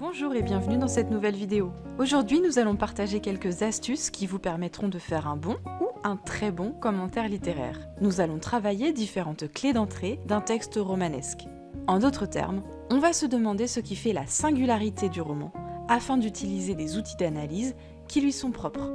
Bonjour et bienvenue dans cette nouvelle vidéo. Aujourd'hui, nous allons partager quelques astuces qui vous permettront de faire un bon ou un très bon commentaire littéraire. Nous allons travailler différentes clés d'entrée d'un texte romanesque. En d'autres termes, on va se demander ce qui fait la singularité du roman afin d'utiliser des outils d'analyse qui lui sont propres.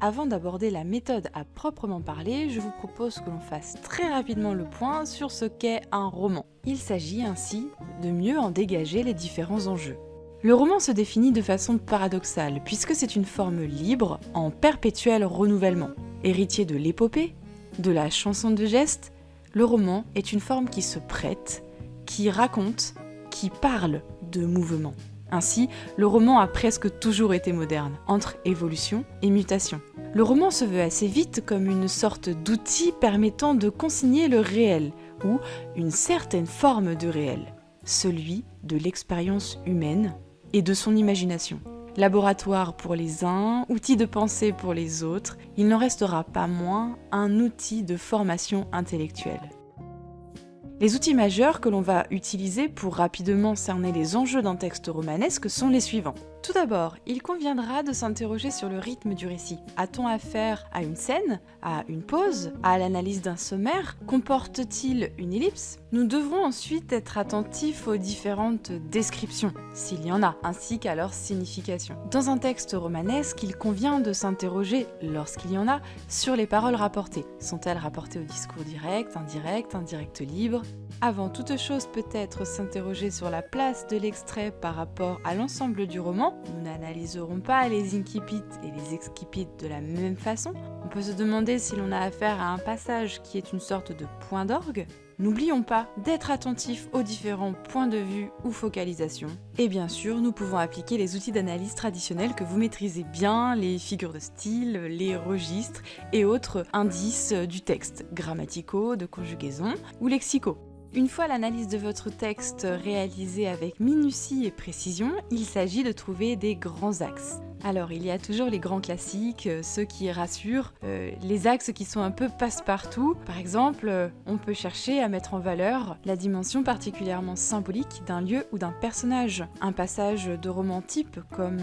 Avant d'aborder la méthode à proprement parler, je vous propose que l'on fasse très rapidement le point sur ce qu'est un roman. Il s'agit ainsi de mieux en dégager les différents enjeux. Le roman se définit de façon paradoxale, puisque c'est une forme libre, en perpétuel renouvellement. Héritier de l'épopée, de la chanson de geste, le roman est une forme qui se prête, qui raconte, qui parle de mouvement. Ainsi, le roman a presque toujours été moderne, entre évolution et mutation. Le roman se veut assez vite comme une sorte d'outil permettant de consigner le réel, ou une certaine forme de réel, celui de l'expérience humaine et de son imagination. Laboratoire pour les uns, outil de pensée pour les autres, il n'en restera pas moins un outil de formation intellectuelle. Les outils majeurs que l'on va utiliser pour rapidement cerner les enjeux d'un texte romanesque sont les suivants. Tout d'abord, il conviendra de s'interroger sur le rythme du récit. A-t-on affaire à une scène, à une pause, à l'analyse d'un sommaire? Comporte-t-il une ellipse? Nous devrons ensuite être attentifs aux différentes descriptions, s'il y en a, ainsi qu'à leur signification. Dans un texte romanesque, il convient de s'interroger, lorsqu'il y en a, sur les paroles rapportées. Sont-elles rapportées au discours direct, indirect libre? Avant toute chose, peut-être s'interroger sur la place de l'extrait par rapport à l'ensemble du roman. Nous n'analyserons pas les incipits et les excipits de la même façon. On peut se demander si l'on a affaire à un passage qui est une sorte de point d'orgue. N'oublions pas d'être attentifs aux différents points de vue ou focalisations. Et bien sûr, nous pouvons appliquer les outils d'analyse traditionnels que vous maîtrisez bien, les figures de style, les registres et autres indices du texte, grammaticaux, de conjugaison ou lexicaux. Une fois l'analyse de votre texte réalisée avec minutie et précision, il s'agit de trouver des grands axes. Alors, il y a toujours les grands classiques, ceux qui rassurent, les axes qui sont un peu passe-partout. Par exemple, on peut chercher à mettre en valeur la dimension particulièrement symbolique d'un lieu ou d'un personnage. Un passage de roman type comme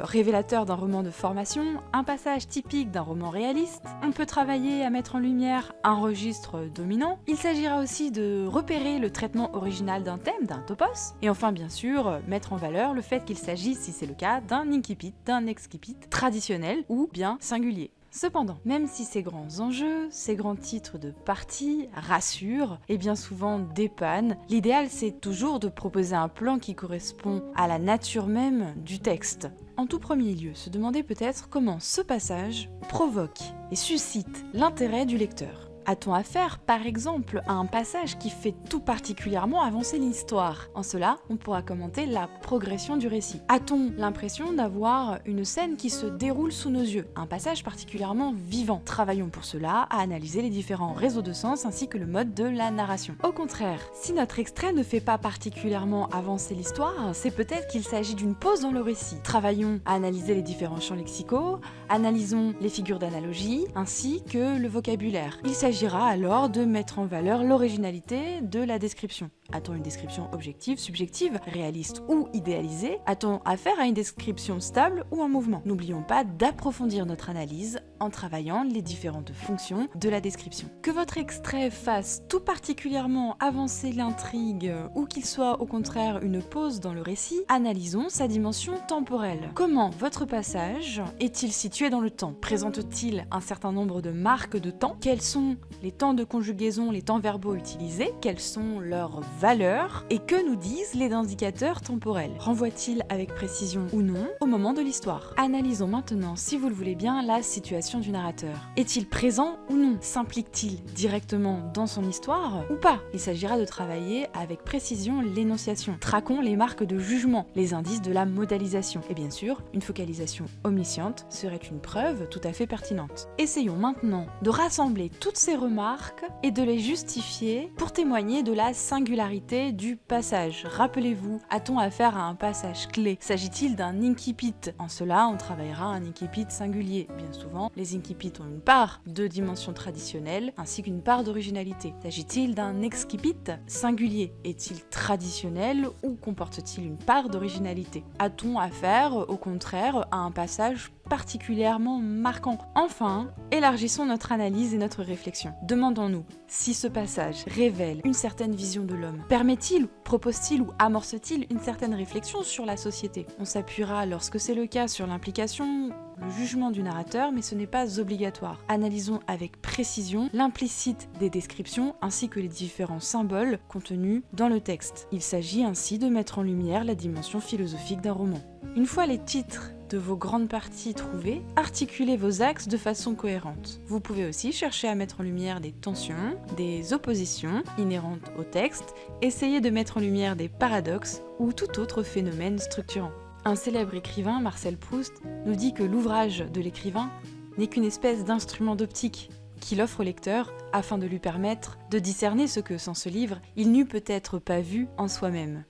révélateur d'un roman de formation, un passage typique d'un roman réaliste. On peut travailler à mettre en lumière un registre dominant. Il s'agira aussi de repérer le traitement original d'un thème, d'un topos. Et enfin, bien sûr, mettre en valeur le fait qu'il s'agit, si c'est le cas, d'un incipit, d'un excipit traditionnel ou bien singulier. Cependant, même si ces grands enjeux, ces grands titres de partie rassurent et bien souvent dépannent, l'idéal c'est toujours de proposer un plan qui correspond à la nature même du texte. En tout premier lieu, se demander peut-être comment ce passage provoque et suscite l'intérêt du lecteur. A-t-on affaire, par exemple, à un passage qui fait tout particulièrement avancer l'histoire? En cela, on pourra commenter la progression du récit. A-t-on l'impression d'avoir une scène qui se déroule sous nos yeux? Un passage particulièrement vivant. Travaillons pour cela à analyser les différents réseaux de sens ainsi que le mode de la narration. Au contraire, si notre extrait ne fait pas particulièrement avancer l'histoire, c'est peut-être qu'il s'agit d'une pause dans le récit. Travaillons à analyser les différents champs lexicaux, analysons les figures d'analogie ainsi que le vocabulaire. Il s'agira alors de mettre en valeur l'originalité de la description. A-t-on une description objective, subjective, réaliste ou idéalisée? A-t-on affaire à une description stable ou en mouvement? N'oublions pas d'approfondir notre analyse en travaillant les différentes fonctions de la description. Que votre extrait fasse tout particulièrement avancer l'intrigue ou qu'il soit au contraire une pause dans le récit, analysons sa dimension temporelle. Comment votre passage est-il situé dans le temps? Présente-t-il un certain nombre de marques de temps? Quels sont les temps de conjugaison, les temps verbaux utilisés? Quelles sont leurs valeurs? Et que nous disent les indicateurs temporels? Renvoie-t-il avec précision ou non au moment de l'histoire? Analysons maintenant, si vous le voulez bien, la situation du narrateur. Est-il présent ou non? S'implique-t-il directement dans son histoire ou pas? Il s'agira de travailler avec précision l'énonciation. Traquons les marques de jugement, les indices de la modalisation. Et bien sûr, une focalisation omnisciente serait une preuve tout à fait pertinente. Essayons maintenant de rassembler toutes ces remarques et de les justifier pour témoigner de la singularité du passage. Rappelez-vous, a-t-on affaire à un passage clé? S'agit-il d'un incipit? En cela, on travaillera un incipit singulier. Bien souvent, les incipits ont une part de dimension traditionnelle ainsi qu'une part d'originalité. S'agit-il d'un excipit singulier? Est-il traditionnel ou comporte-t-il une part d'originalité? A-t-on affaire, au contraire, à un passage particulièrement marquant? Enfin, élargissons notre analyse et notre réflexion. Demandons-nous si ce passage révèle une certaine vision de l'homme. Permet-il, propose-t-il ou amorce-t-il une certaine réflexion sur la société? On s'appuiera, lorsque c'est le cas, sur l'implication, le jugement du narrateur, mais ce n'est pas obligatoire. Analysons avec précision l'implicite des descriptions ainsi que les différents symboles contenus dans le texte. Il s'agit ainsi de mettre en lumière la dimension philosophique d'un roman. Une fois les titres de vos grandes parties trouvées, articulez vos axes de façon cohérente. Vous pouvez aussi chercher à mettre en lumière des tensions, des oppositions inhérentes au texte, essayer de mettre en lumière des paradoxes ou tout autre phénomène structurant. Un célèbre écrivain, Marcel Proust, nous dit que l'ouvrage de l'écrivain n'est qu'une espèce d'instrument d'optique qu'il offre au lecteur afin de lui permettre de discerner ce que, sans ce livre, il n'eût peut-être pas vu en soi-même.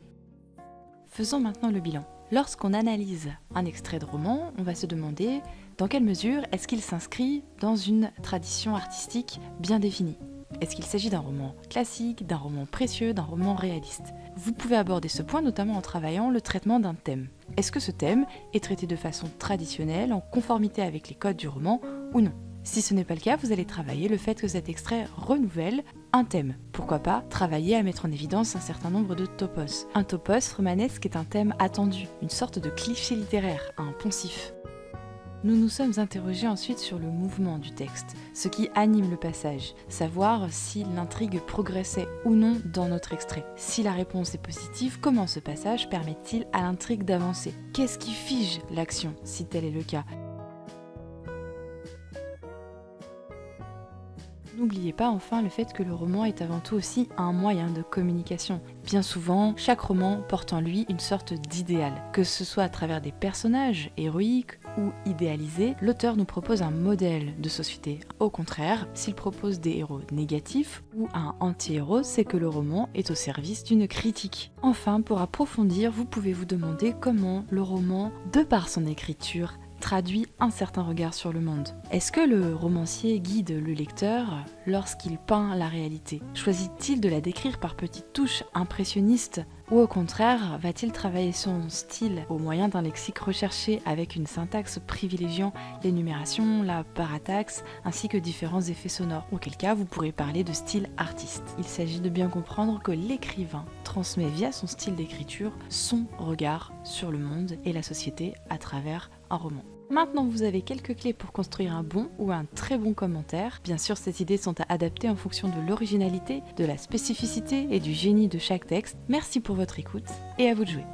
Faisons maintenant le bilan. Lorsqu'on analyse un extrait de roman, on va se demander dans quelle mesure est-ce qu'il s'inscrit dans une tradition artistique bien définie. Est-ce qu'il s'agit d'un roman classique, d'un roman précieux, d'un roman réaliste? Vous pouvez aborder ce point notamment en travaillant le traitement d'un thème. Est-ce que ce thème est traité de façon traditionnelle, en conformité avec les codes du roman ou non? Si ce n'est pas le cas, vous allez travailler le fait que cet extrait renouvelle un thème. Pourquoi pas travailler à mettre en évidence un certain nombre de topos. Un topos romanesque est un thème attendu, une sorte de cliché littéraire, un poncif. Nous nous sommes interrogés ensuite sur le mouvement du texte, ce qui anime le passage, savoir si l'intrigue progressait ou non dans notre extrait. Si la réponse est positive, comment ce passage permet-il à l'intrigue d'avancer? Qu'est-ce qui fige l'action, si tel est le cas? N'oubliez pas enfin le fait que le roman est avant tout aussi un moyen de communication. Bien souvent, chaque roman porte en lui une sorte d'idéal. Que ce soit à travers des personnages héroïques ou idéalisés, l'auteur nous propose un modèle de société. Au contraire, s'il propose des héros négatifs ou un anti-héros, c'est que le roman est au service d'une critique. Enfin, pour approfondir, vous pouvez vous demander comment le roman, de par son écriture, traduit un certain regard sur le monde. Est-ce que le romancier guide le lecteur lorsqu'il peint la réalité? Choisit-il de la décrire par petites touches impressionnistes ou au contraire, va-t-il travailler son style au moyen d'un lexique recherché avec une syntaxe privilégiant l'énumération, la parataxe ainsi que différents effets sonores? Auquel cas, vous pourrez parler de style artiste. Il s'agit de bien comprendre que l'écrivain transmet via son style d'écriture son regard sur le monde et la société à travers un roman. Maintenant, vous avez quelques clés pour construire un bon ou un très bon commentaire. Bien sûr, ces idées sont à adapter en fonction de l'originalité, de la spécificité et du génie de chaque texte. Merci pour votre écoute et à vous de jouer.